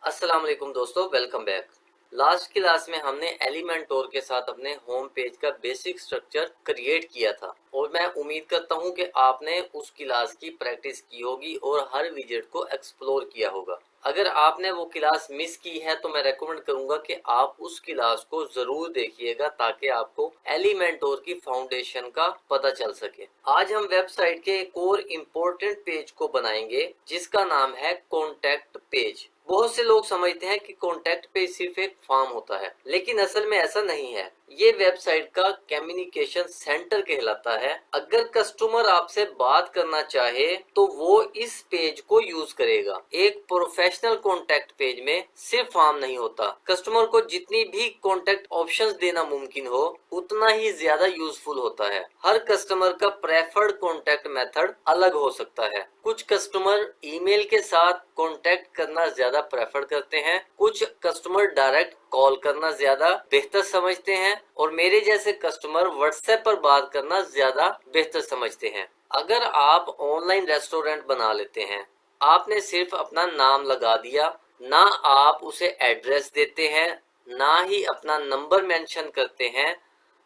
अस्सलाम वालेकुम दोस्तों, वेलकम बैक। लास्ट क्लास में हमने एलिमेंटोर के साथ अपने होम पेज का बेसिक स्ट्रक्चर क्रिएट किया था और मैं उम्मीद करता हूं कि आपने उस क्लास की प्रैक्टिस की होगी और हर विजेट को एक्सप्लोर किया होगा। अगर आपने वो क्लास मिस की है तो मैं रेकमेंड करूंगा कि आप उस क्लास को जरूर देखिएगा ताकि आपको एलिमेंटोर की फाउंडेशन का पता चल सके। आज हम वेबसाइट के एक और इम्पोर्टेंट पेज को बनाएंगे जिसका नाम है कॉन्टैक्ट पेज। बहुत से लोग समझते हैं कि कॉन्टैक्ट पेज सिर्फ एक फॉर्म होता है, लेकिन असल में ऐसा नहीं है। ये वेबसाइट का कम्युनिकेशन सेंटर कहलाता है। अगर कस्टमर आपसे बात करना चाहे तो वो इस पेज को यूज करेगा। एक प्रोफेशनल कॉन्टैक्ट पेज में सिर्फ फॉर्म नहीं होता। कस्टमर को जितनी भी कॉन्टैक्ट ऑप्शंस देना मुमकिन हो उतना ही ज्यादा यूजफुल होता है। हर कस्टमर का प्रेफर्ड कॉन्टैक्ट मेथड अलग हो सकता है। कुछ कस्टमर ईमेल के साथ कॉन्टैक्ट करना ज्यादा प्रेफर करते हैं, कुछ कस्टमर डायरेक्ट कॉल करना ज्यादा बेहतर समझते हैं और मेरे जैसे कस्टमर व्हाट्सएप पर बात करना ज्यादा बेहतर समझते हैं। अगर आप ऑनलाइन रेस्टोरेंट बना लेते हैं, आपने सिर्फ अपना नाम लगा दिया, ना आप उसे एड्रेस देते हैं ना ही अपना नंबर मेंशन करते हैं,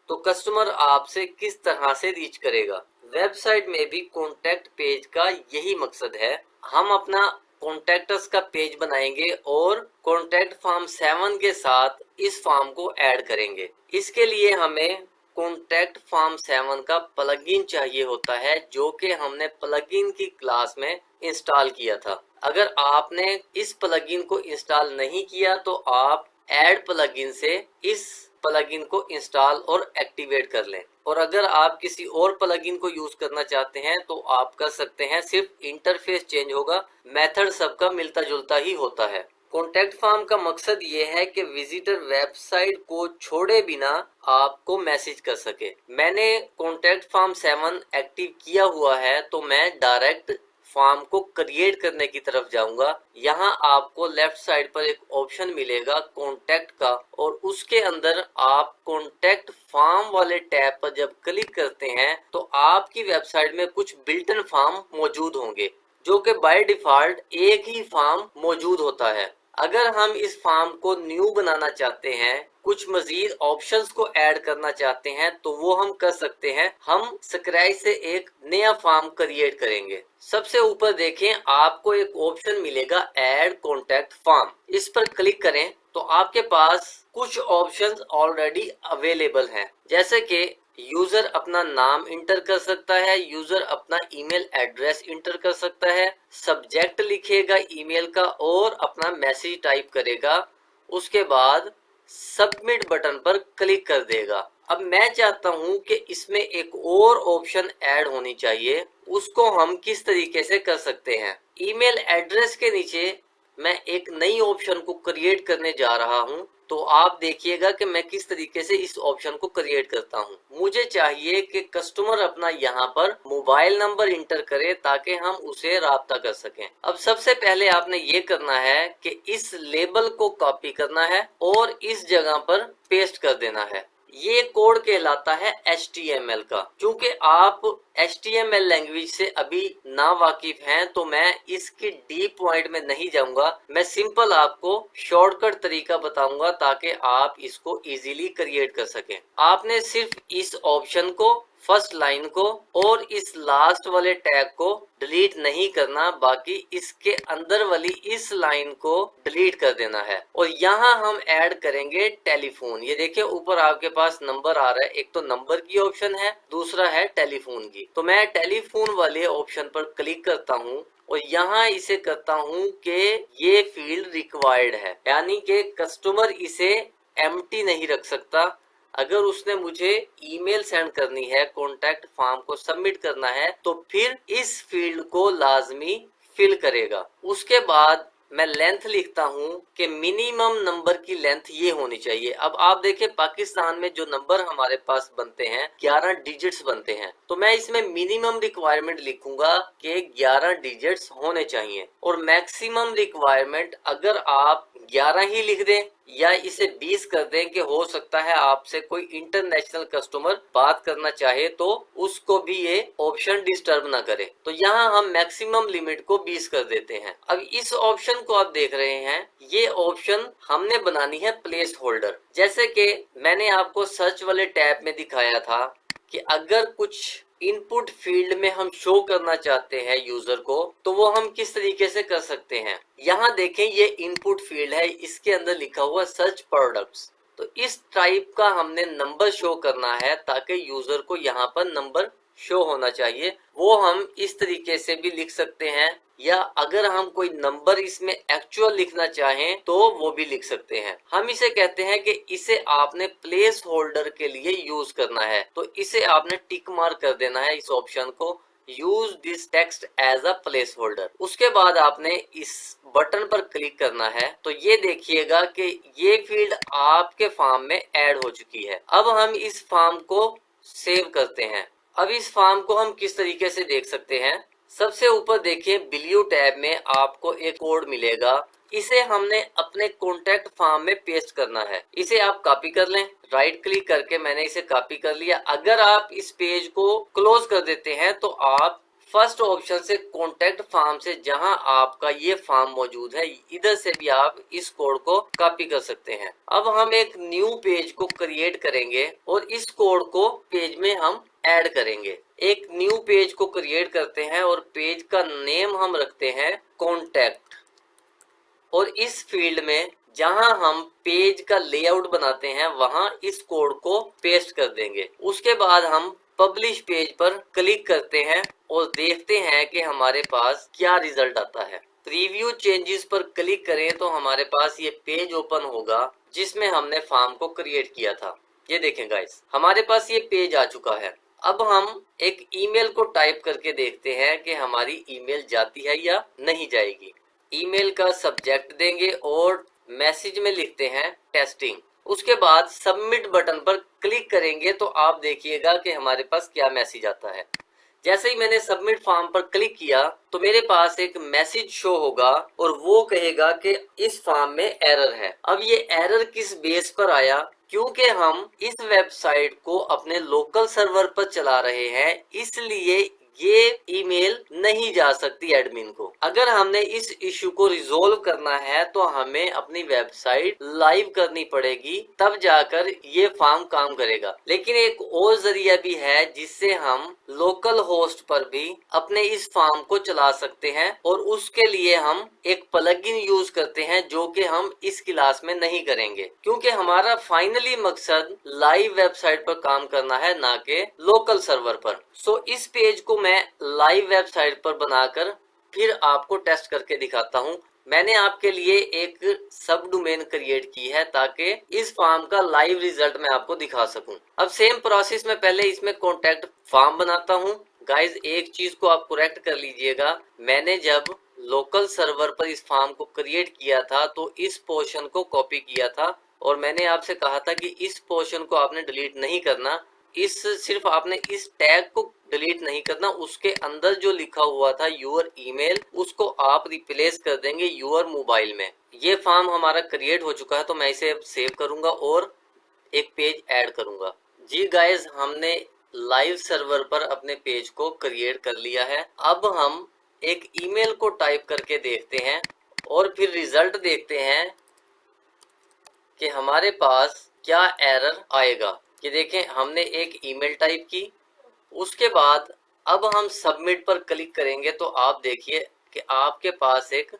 तो कस्टमर आपसे किस तरह से रीच करेगा। वेबसाइट में भी कॉन्टैक्ट पेज का यही मकसद है। हम अपना कॉन्टैक्टस का पेज बनाएंगे और कॉन्टैक्ट फॉर्म 7 के साथ इस फॉर्म को ऐड करेंगे। इसके लिए हमें कॉन्टैक्ट फॉर्म 7 का प्लगइन चाहिए होता है जो कि हमने प्लगइन की क्लास में इंस्टॉल किया था। अगर आपने इस प्लगइन को इंस्टॉल नहीं किया तो आप ऐड प्लगइन से इस प्लगइन को इंस्टॉल और एक्टिवेट कर लें। और अगर आप किसी और प्लगइन को यूज करना चाहते हैं तो आप कर सकते हैं, सिर्फ इंटरफेस चेंज होगा, मेथड सबका मिलता जुलता ही होता है। कॉन्टैक्ट फॉर्म का मकसद ये है कि विजिटर वेबसाइट को छोड़े बिना आपको मैसेज कर सके। मैंने कॉन्टैक्ट फॉर्म 7 एक्टिव किया हुआ है तो मैं डायरेक्ट फॉर्म को क्रिएट करने की तरफ जाऊंगा। यहाँ आपको लेफ्ट साइड पर एक ऑप्शन मिलेगा कॉन्टैक्ट का और उसके अंदर आप कॉन्टैक्ट फॉर्म वाले टैब पर जब क्लिक करते हैं तो आपकी वेबसाइट में कुछ बिल्ट इन फॉर्म मौजूद होंगे जो कि बाय डिफॉल्ट एक ही फॉर्म मौजूद होता है। अगर हम इस फॉर्म को न्यू बनाना चाहते हैं, कुछ मजीद ऑप्शंस को ऐड करना चाहते हैं तो वो हम कर सकते हैं। हम स्क्रैच से एक नया फॉर्म क्रिएट करेंगे। सबसे ऊपर देखें, आपको एक ऑप्शन मिलेगा ऐड कॉन्टैक्ट फॉर्म। इस पर क्लिक करें तो आपके पास कुछ ऑप्शंस ऑलरेडी अवेलेबल हैं, जैसे कि यूजर अपना नाम इंटर कर सकता है, यूजर अपना ईमेल एड्रेस इंटर कर सकता है, सब्जेक्ट लिखेगा ईमेल का और अपना मैसेज टाइप करेगा, उसके बाद सबमिट बटन पर क्लिक कर देगा। अब मैं चाहता हूं कि इसमें एक और ऑप्शन ऐड होनी चाहिए, उसको हम किस तरीके से कर सकते हैं। ईमेल एड्रेस के नीचे मैं एक नई ऑप्शन को क्रिएट करने जा रहा हूं, तो आप देखिएगा कि मैं किस तरीके से इस ऑप्शन को क्रिएट करता हूं। मुझे चाहिए कि कस्टमर अपना यहाँ पर मोबाइल नंबर इंटर करे ताकि हम उसे राब्ता कर सकें। अब सबसे पहले आपने ये करना है कि इस लेबल को कॉपी करना है और इस जगह पर पेस्ट कर देना है। ये कोड कहलाता है HTML का। क्योंकि आप HTML लैंग्वेज से अभी ना वाकिफ हैं तो मैं इसकी डीप पॉइंट में नहीं जाऊंगा। मैं सिंपल आपको शॉर्टकट तरीका बताऊंगा ताकि आप इसको इजीली क्रिएट कर सकें। आपने सिर्फ इस ऑप्शन को, फर्स्ट लाइन को और इस लास्ट वाले टैग को डिलीट नहीं करना, बाकी इसके अंदर वाली इस लाइन को डिलीट कर देना है। और यहाँ हम ऐड करेंगे टेलीफोन। ये देखिए ऊपर आपके पास नंबर आ रहा है, एक तो नंबर की ऑप्शन है, दूसरा है टेलीफोन की। तो मैं टेलीफोन वाले ऑप्शन पर क्लिक करता हूँ और यहाँ इसे करता हूँ कि ये फील्ड रिक्वायर्ड है, यानी कि कस्टमर इसे एम्प्टी नहीं रख सकता। अगर उसने मुझे ईमेल सेंड करनी है, कॉन्टैक्ट फॉर्म को सबमिट करना है, तो फिर इस फील्ड को लाजमी फिल करेगा। उसके बाद मैं लेंथ लिखता हूँ कि मिनिमम नंबर की लेंथ ये होनी चाहिए। अब आप देखें पाकिस्तान में जो नंबर हमारे पास बनते हैं 11 डिजिट्स बनते हैं, तो मैं इसमें मिनिमम रिक्वायरमेंट लिखूंगा कि 11 डिजिट्स होने चाहिए और मैक्सिमम रिक्वायरमेंट अगर आप 11 ही लिख दें या इसे 20 कर दें कि हो सकता है आपसे कोई इंटरनेशनल कस्टमर बात करना चाहे तो उसको भी ये ऑप्शन डिस्टर्ब ना करे। तो यहाँ हम मैक्सिमम लिमिट को 20 कर देते हैं। अब इस ऑप्शन को आप देख रहे हैं, ये ऑप्शन हमने बनानी है प्लेस होल्डर। जैसे कि मैंने आपको सर्च वाले टैब में दिखाया था कि अगर कुछ इनपुट फील्ड में हम शो करना चाहते हैं यूजर को, तो वो हम किस तरीके से कर सकते हैं। यहाँ देखें, ये इनपुट फील्ड है, इसके अंदर लिखा हुआ सर्च प्रोडक्ट्स। तो इस टाइप का हमने नंबर शो करना है ताकि यूजर को यहाँ पर नंबर शो होना चाहिए। वो हम इस तरीके से भी लिख सकते हैं, या अगर हम कोई नंबर इसमें एक्चुअल लिखना चाहें तो वो भी लिख सकते हैं। हम इसे कहते हैं कि इसे आपने प्लेस होल्डर के लिए यूज करना है, तो इसे आपने टिक मार्क कर देना है इस ऑप्शन को, use this text as a placeholder. उसके बाद आपने इस बटन पर क्लिक करना है, तो ये देखिएगा कि ये फील्ड आपके फॉर्म में ऐड हो चुकी है। अब हम इस फॉर्म को सेव करते हैं। अब इस फॉर्म को हम किस तरीके से देख सकते हैं, सबसे ऊपर देखिए ब्लू टैब में आपको एक कोड मिलेगा, इसे हमने अपने कॉन्टैक्ट फॉर्म में पेस्ट करना है। इसे आप कॉपी कर लें, राइट क्लिक करके मैंने इसे कॉपी कर लिया। अगर आप इस पेज को क्लोज कर देते हैं तो आप फर्स्ट ऑप्शन से कॉन्टैक्ट फॉर्म से जहां आपका ये फॉर्म मौजूद है, इधर से भी आप इस कोड को कॉपी कर सकते हैं। अब हम एक न्यू पेज को क्रिएट करेंगे और इस कोड को पेज में हम ऐड करेंगे। एक न्यू पेज को क्रिएट करते हैं और पेज का नेम हम रखते हैं कॉन्टैक्ट, और इस फील्ड में जहां हम पेज का लेआउट बनाते हैं वहां इस कोड को पेस्ट कर देंगे। उसके बाद हम पब्लिश पेज पर क्लिक करते हैं और देखते हैं कि हमारे पास क्या रिजल्ट आता है। प्रीव्यू चेंजेस पर क्लिक करें तो हमारे पास ये पेज ओपन होगा जिसमें हमने फॉर्म को क्रिएट किया था। ये देखें गाइस, हमारे पास ये पेज आ चुका है। अब हम एक ईमेल को टाइप करके देखते हैं कि हमारी ईमेल जाती है या नहीं जाएगी। ईमेल का सब्जेक्ट देंगे और मैसेज में लिखते हैं टेस्टिंग। उसके बाद सबमिट बटन पर क्लिक करेंगे तो आप देखिएगा कि हमारे पास क्या मैसेज आता है। जैसे ही मैंने सबमिट फॉर्म पर क्लिक किया तो मेरे पास एक मैसेज शो होगा और वो कहेगा कि इस फॉर्म में एरर है। अब ये एरर किस बेस पर आया, क्योंकि हम इस वेबसाइट को अपने लोकल सर्वर पर चला रहे हैं, इसलिए ये ईमेल नहीं जा सकती एडमिन को। अगर हमने इस इशू को रिजोल्व करना है तो हमें अपनी वेबसाइट लाइव करनी पड़ेगी, तब जाकर ये फॉर्म काम करेगा। लेकिन एक और जरिया भी है जिससे हम लोकल होस्ट पर भी अपने इस फॉर्म को चला सकते हैं, और उसके लिए हम एक प्लगइन यूज करते हैं जो कि हम इस क्लास में नहीं करेंगे, क्योंकि हमारा फाइनली मकसद लाइव वेबसाइट पर काम करना है, ना कि लोकल सर्वर पर। सो इस पेज को मैं लाइव वेबसाइट पर बनाकर फिर आपको टेस्ट करके दिखाता हूं। मैंने आपके लिए एक सब डोमेन क्रिएट की है ताकि इस फॉर्म का लाइव रिजल्ट मैं आपको दिखा सकूं। अब सेम प्रोसेस में पहले इसमें कॉन्टैक्ट फॉर्म बनाता हूं। गाइज, एक चीज को आप करेक्ट कर लीजिएगा, मैंने जब लोकल सर्वर पर इस फॉर्म को क्रिएट किया था तो इस पोर्शन को कॉपी किया था, और मैंने आपसे कहा था कि इस पोर्शन को आपने डिलीट नहीं करना, सिर्फ आपने इस टैग को डिलीट नहीं करना, उसके अंदर जो लिखा हुआ था यूर ईमेल, उसको आप रिप्लेस कर देंगे यूर मोबाइल में। ये फॉर्म हमारा क्रिएट हो चुका है तो मैं इसे सेव करूंगा और एक पेज ऐड करूंगा। जी गाइस, हमने लाइव सर्वर पर अपने पेज को क्रिएट कर लिया है। अब हम एक ईमेल को टाइप करके देखते हैं और फिर रिजल्ट देखते हैं कि हमारे पास क्या एरर आएगा। ये देखें, हमने एक ईमेल टाइप की, उसके बाद अब हम सबमिट पर क्लिक करेंगे तो आप देखिए कि आपके पास एक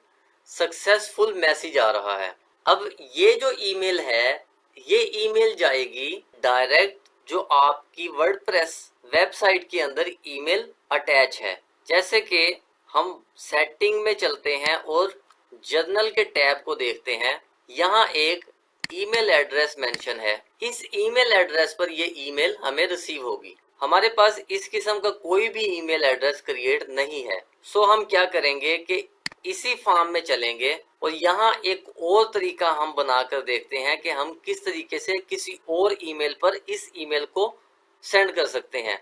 सक्सेसफुल मैसेज आ रहा है। अब ये जो ईमेल है, ये ईमेल जाएगी डायरेक्ट जो आपकी वर्डप्रेस वेबसाइट के अंदर ईमेल अटैच है। जैसे कि हम सेटिंग में चलते हैं और जर्नल के टैब को देखते हैं, यहाँ एक ईमेल एड्रेस मेंशन है। इस ईमेल एड्रेस पर ये ईमेल हमें रिसीव होगी। हमारे पास इस किस्म का कोई भी ईमेल एड्रेस क्रिएट नहीं है। सो हम क्या करेंगे कि इसी फॉर्म में चलेंगे और यहाँ एक और तरीका हम बनाकर देखते हैं कि हम किस तरीके से किसी और ईमेल पर इस ईमेल को सेंड कर सकते हैं।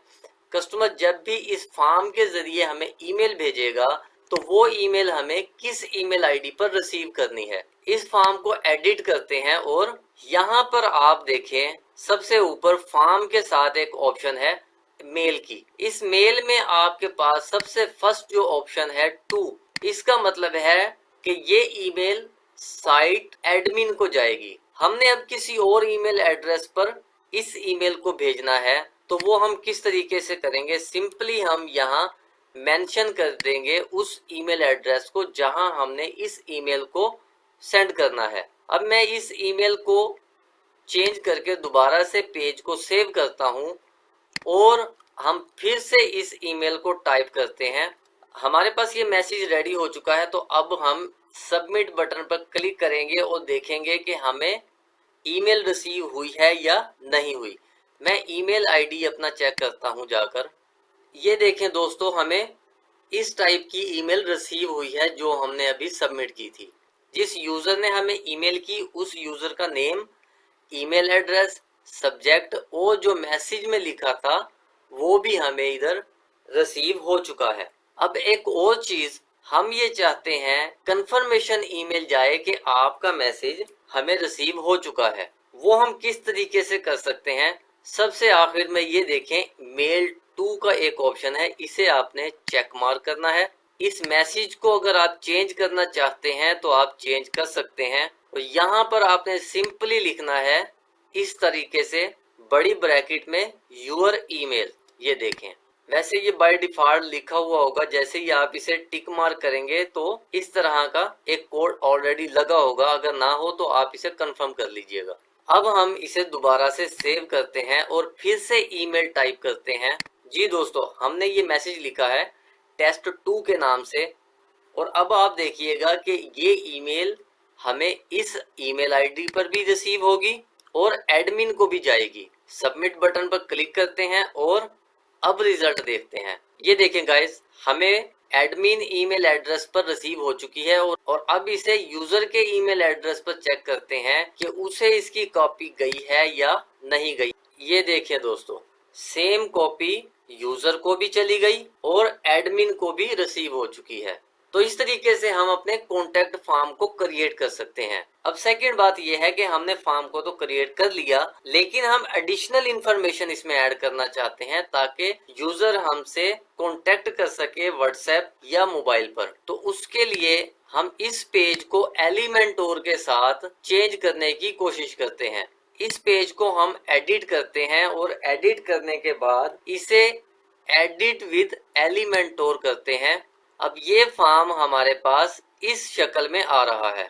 कस्टमर जब भी इस फॉर्म के जरिए हमें ईमेल भेजेगा तो वो ईमेल हमें किस ईमेल आईडी पर रिसीव करनी है। इस फॉर्म को एडिट करते हैं और यहाँ पर आप देखें सबसे ऊपर फॉर्म के साथ एक ऑप्शन है मेल की। इस मेल में आपके पास सबसे फर्स्ट जो ऑप्शन है टू, इसका मतलब है कि ये ईमेल साइट एडमिन को जाएगी। हमने अब किसी और ईमेल एड्रेस पर इस ईमेल को भेजना है, तो वो हम किस तरीके से करेंगे, सिंपली हम यहाँ मेंशन कर देंगे उस ईमेल एड्रेस को जहां हमने इस ईमेल को सेंड करना है। अब मैं इस ईमेल को चेंज करके दोबारा से पेज को सेव करता हूं और हम फिर से इस ईमेल को टाइप करते हैं। हमारे पास ये मैसेज रेडी हो चुका है, तो अब हम सबमिट बटन पर क्लिक करेंगे और देखेंगे कि हमें ईमेल रिसीव हुई है या नहीं हुई। मैं ईमेल आईडी अपना चेक करता हूं जाकर। ये देखें दोस्तों, हमें इस टाइप की ईमेल रिसीव हुई है जो हमने अभी सबमिट की थी। जिस यूजर ने हमें ईमेल की उस यूजर का नेम, ईमेल एड्रेस, सब्जेक्ट और जो मैसेज में लिखा था वो भी हमें इधर रिसीव हो चुका है। अब एक और चीज हम ये चाहते हैं कंफर्मेशन ईमेल जाए कि आपका मैसेज हमें रिसीव हो चुका है। वो हम किस तरीके से कर सकते हैं, सबसे आखिर में ये देखें मेल टू का एक ऑप्शन है, इसे आपने चेक मार्क करना है। इस मैसेज को अगर आप चेंज करना चाहते हैं तो आप चेंज कर सकते हैं। तो यहाँ पर आपने सिंपली लिखना है इस तरीके से बड़ी ब्रैकेट में योर ईमेल। ये देखें, वैसे ये बाय डिफॉल्ट लिखा हुआ होगा, जैसे ही आप इसे टिक मार्क करेंगे तो इस तरह का एक कोड ऑलरेडी लगा होगा। अगर ना हो तो आप इसे कंफर्म कर लीजिएगा। अब हम इसे दोबारा से सेव करते हैं और फिर से ईमेल टाइप करते हैं। जी दोस्तों, हमने ये मैसेज लिखा है टेस्ट 2 के नाम से और अब आप देखिएगा कि ये ईमेल हमें इस ईमेल आईडी पर भी रिसीव होगी और एडमिन को भी जाएगी। सबमिट बटन पर क्लिक करते हैं और अब रिजल्ट देखते हैं। ये देखें गाइस, हमें एडमिन ईमेल एड्रेस पर रिसीव हो चुकी है और अब इसे यूजर के ईमेल एड्रेस पर चेक करते हैं कि उसे इसकी कॉपी गई है या नहीं गई। ये देखें दोस्तों, सेम कॉपी यूजर को भी चली गई और एडमिन को भी रिसीव हो चुकी है। तो इस तरीके से हम अपने कॉन्टैक्ट फॉर्म को क्रिएट कर सकते हैं। अब सेकंड बात यह है कि हमने फॉर्म को तो क्रिएट कर लिया, लेकिन हम एडिशनल इंफॉर्मेशन इसमें ऐड करना चाहते हैं ताकि यूजर हमसे कॉन्टैक्ट कर सके व्हाट्सएप या मोबाइल पर। तो उसके लिए हम इस पेज को एलिमेंटोर के साथ चेंज करने की कोशिश करते हैं। इस पेज को हम एडिट करते हैं और एडिट करने के बाद इसे एडिट विद एलिमेंटोर करते हैं। अब ये फॉर्म हमारे पास इस शक्ल में आ रहा है।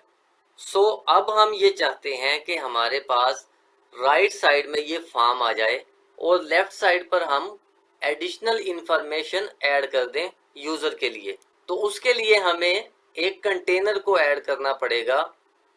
सो अब हम ये चाहते हैं कि हमारे पास राइट साइड में ये फॉर्म आ जाए और लेफ्ट साइड पर हम एडिशनल इंफॉर्मेशन ऐड कर दें यूजर के लिए। तो उसके लिए हमें एक कंटेनर को ऐड करना पड़ेगा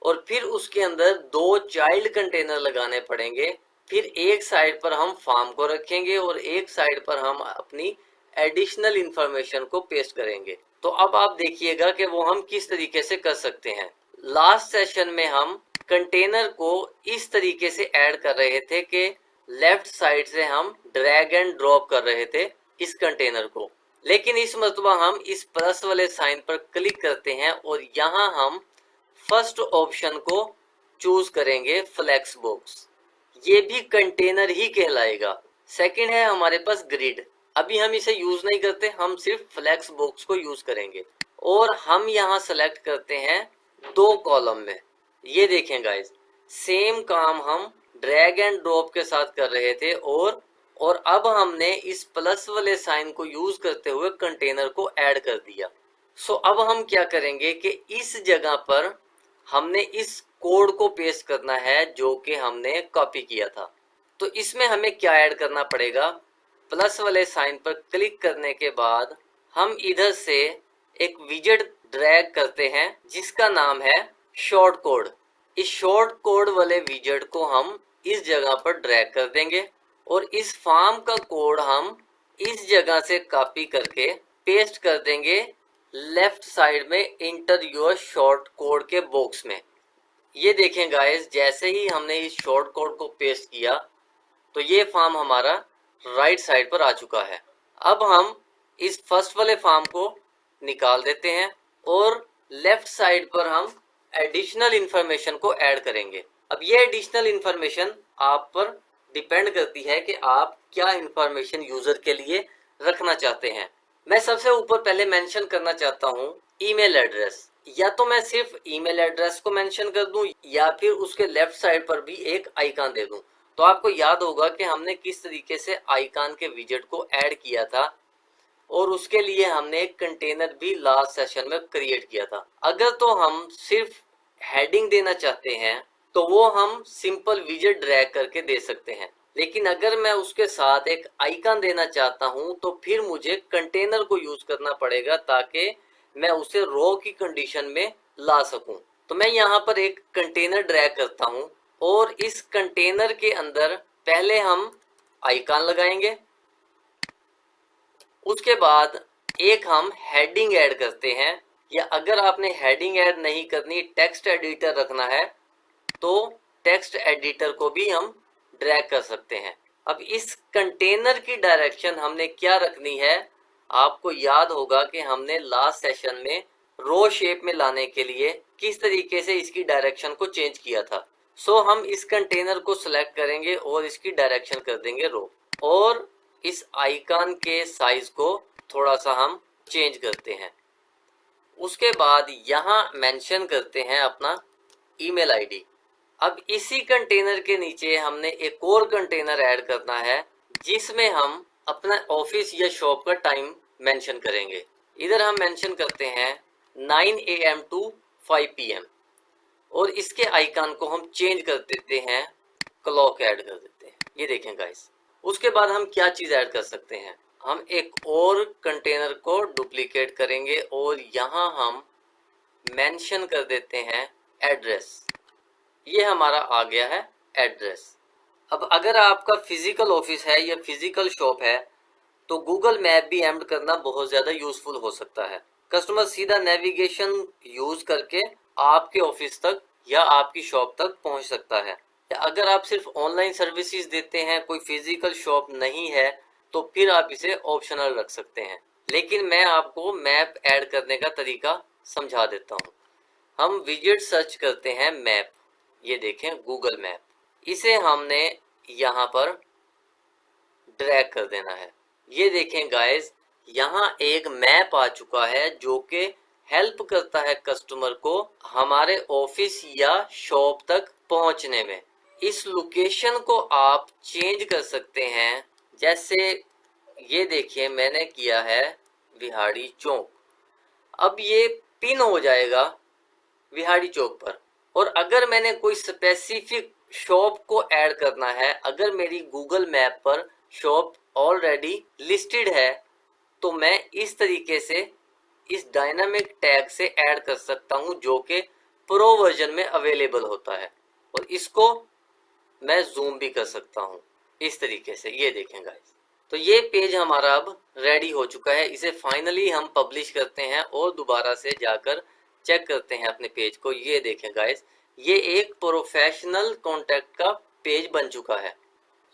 और फिर उसके अंदर 2 चाइल्ड कंटेनर लगाने पड़ेंगे। फिर एक साइड पर हम फॉर्म को रखेंगे और एक साइड पर हम अपनी एडिशनल इंफॉर्मेशन को पेस्ट करेंगे। तो अब आप देखिएगा कि वो हम किस तरीके से कर सकते हैं। लास्ट सेशन में हम कंटेनर को इस तरीके से ऐड कर रहे थे कि लेफ्ट साइड से हम ड्रैग एंड ड्रॉप कर रहे थे इस कंटेनर को, लेकिन इस मरतबा हम इस प्लस वाले साइन पर क्लिक करते हैं और यहाँ हम फर्स्ट ऑप्शन को चूज करेंगे, फ्लेक्स बॉक्स। ये भी कंटेनर ही कहलाएगा। सेकंड है हमारे पास ग्रिड। अभी हम इसे यूज नहीं करते, हम सिर्फ फ्लेक्स बॉक्स को यूज करेंगे और हम यहाँ सेलेक्ट करते हैं 2 कॉलम में। ये देखें गाइस, सेम काम हम ड्रैग एंड ड्रॉप के साथ कर रहे थे और अब हमने इस प्लस वाले साइन को यूज करते हुए कंटेनर को ऐड कर दिया। सो अब हम क्या करेंगे कि इस जगह पर हमने इस कोड को पेस्ट करना है जो कि हमने कॉपी किया था। तो इसमें हमें क्या ऐड करना पड़ेगा, प्लस वाले साइन पर क्लिक करने के बाद हम इधर से एक विजेट ड्रैग करते हैं जिसका नाम है शॉर्ट कोड। इस शॉर्ट कोड वाले विजेट को हम इस जगह पर ड्रैग कर देंगे और इस फॉर्म का कोड हम इस जगह से कॉपी करके पेस्ट कर देंगे लेफ्ट साइड में इंटर योर शॉर्ट कोड के बॉक्स में। ये देखें गाइस, जैसे ही हमने इस शॉर्ट कोड को पेस्ट किया तो ये फॉर्म हमारा राइट साइड पर आ चुका है। अब हम इस फर्स्ट वाले फॉर्म को निकाल देते हैं और लेफ्ट साइड पर हम एडिशनल इंफॉर्मेशन को ऐड करेंगे। अब ये एडिशनल इंफॉर्मेशन आप पर डिपेंड करती है कि आप क्या इंफॉर्मेशन यूजर के लिए रखना चाहते हैं। मैं सबसे ऊपर पहले मेंशन करना चाहता हूँ ईमेल एड्रेस। या तो मैं सिर्फ ईमेल एड्रेस को मेंशन कर दूं या फिर उसके लेफ्ट साइड पर भी एक आइकन दे दूं। तो आपको याद होगा कि हमने किस तरीके से आइकन के विजेट को ऐड किया था और उसके लिए हमने एक कंटेनर भी लास्ट सेशन में क्रिएट किया था। अगर तो हम सिर्फ हेडिंग देना चाहते हैं तो वो हम सिंपल विजेट ड्रैग करके दे सकते हैं, लेकिन अगर मैं उसके साथ एक आइकन देना चाहता हूं तो फिर मुझे कंटेनर को यूज करना पड़ेगा ताकि मैं उसे रो की कंडीशन में ला सकूं। तो मैं यहाँ पर एक कंटेनर ड्रैग करता हूं और इस कंटेनर के अंदर पहले हम आइकन लगाएंगे, उसके बाद एक हम हेडिंग ऐड करते हैं, या अगर आपने हेडिंग ऐड नहीं करनी, टेक्स्ट एडिटर रखना है तो टेक्स्ट एडिटर को भी हम ड्रैग कर सकते हैं। अब इस कंटेनर की डायरेक्शन हमने क्या रखनी है, आपको याद होगा कि हमने लास्ट सेशन में रो शेप में लाने के लिए किस तरीके से इसकी डायरेक्शन को चेंज किया था। सो हम इस कंटेनर को सिलेक्ट करेंगे और इसकी डायरेक्शन कर देंगे रो, और इस आइकन के साइज को थोड़ा सा हम चेंज करते हैं। उसके बाद यहाँ मेंशन करते हैं अपना ईमेल आईडी। अब इसी कंटेनर के नीचे हमने एक और कंटेनर ऐड करना है जिसमें हम अपना ऑफिस या शॉप का टाइम मेंशन करेंगे। इधर हम मेंशन करते हैं 9 AM to 5 PM और इसके आइकन को हम चेंज कर देते हैं, क्लॉक ऐड कर देते हैं। ये देखें गाइस। उसके बाद हम क्या चीज ऐड कर सकते हैं, हम एक और कंटेनर को डुप्लीकेट करेंगे और यहाँ हम मेंशन कर देते हैं एड्रेस। ये हमारा आ गया है एड्रेस। अब अगर आपका फिजिकल ऑफिस है या फिजिकल शॉप है तो गूगल मैप भी ऐड करना बहुत ज़्यादा यूजफुल हो सकता है। कस्टमर सीधा नेविगेशन यूज करके आपके ऑफिस तक या आपकी शॉप तक पहुंच सकता है। या अगर आप सिर्फ ऑनलाइन सर्विसेज देते हैं, कोई फिजिकल शॉप नहीं है, तो फिर आप इसे ऑप्शनल रख सकते हैं। लेकिन मैं आपको मैप ऐड करने का तरीका समझा देता हूँ। हम विजेट सर्च करते हैं मैप, ये देखें गूगल मैप, इसे हमने यहाँ पर ड्रैग कर देना है। ये देखें गाइस, यहाँ एक मैप आ चुका है जो कि हेल्प करता है कस्टमर को हमारे ऑफिस या शॉप तक पहुंचने में। इस लोकेशन को आप चेंज कर सकते हैं, जैसे ये देखिए मैंने किया है विहाड़ी चौक। अब ये पिन हो जाएगा विहाड़ी चौक पर। और अगर मैंने कोई स्पेसिफिक शॉप को ऐड करना है, अगर मेरी गूगल मैप पर शॉप ऑलरेडी लिस्टेड है, तो मैं इस तरीके से इस डायनामिक टैग से ऐड कर सकता हूं जो कि प्रो वर्जन में अवेलेबल होता है, और इसको मैं जूम भी कर सकता हूं इस तरीके से। ये देखें गाइस, तो ये पेज हमारा अब रेडी हो चुका है। इसे फाइनली हम पब्लिश करते हैं और दोबारा से जाकर चेक करते हैं अपने पेज को। ये देखें गाइस, ये एक प्रोफेशनल कॉन्टैक्ट का पेज बन चुका है।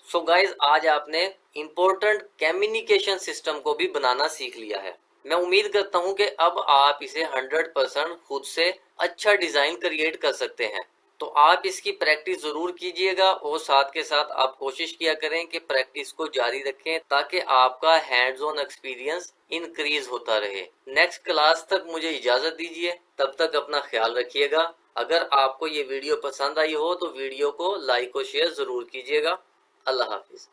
सो गाइस, आज आपने इम्पोर्टेंट कम्युनिकेशन सिस्टम को भी बनाना सीख लिया है। मैं उम्मीद करता हूं कि अब आप इसे 100% खुद से अच्छा डिजाइन क्रिएट कर सकते हैं। तो आप इसकी प्रैक्टिस जरूर कीजिएगा और साथ के साथ आप कोशिश किया करें कि प्रैक्टिस को जारी रखें ताकि आपका हैंड्स ऑन एक्सपीरियंस इंक्रीज होता रहे। नेक्स्ट क्लास तक मुझे इजाजत दीजिए, तब तक अपना ख्याल रखिएगा। अगर आपको ये वीडियो पसंद आई हो तो वीडियो को लाइक और शेयर जरूर कीजिएगा। अल्लाह हाफिज।